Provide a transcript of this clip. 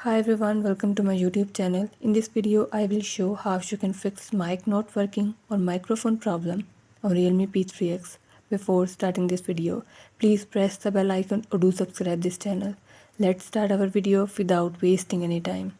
Hi everyone, welcome to my YouTube channel. In this video, I will show how you can fix mic not working or microphone problem on Realme P3x. Before starting this video, please press the bell icon or do subscribe this channel. Let's start our video without wasting any time.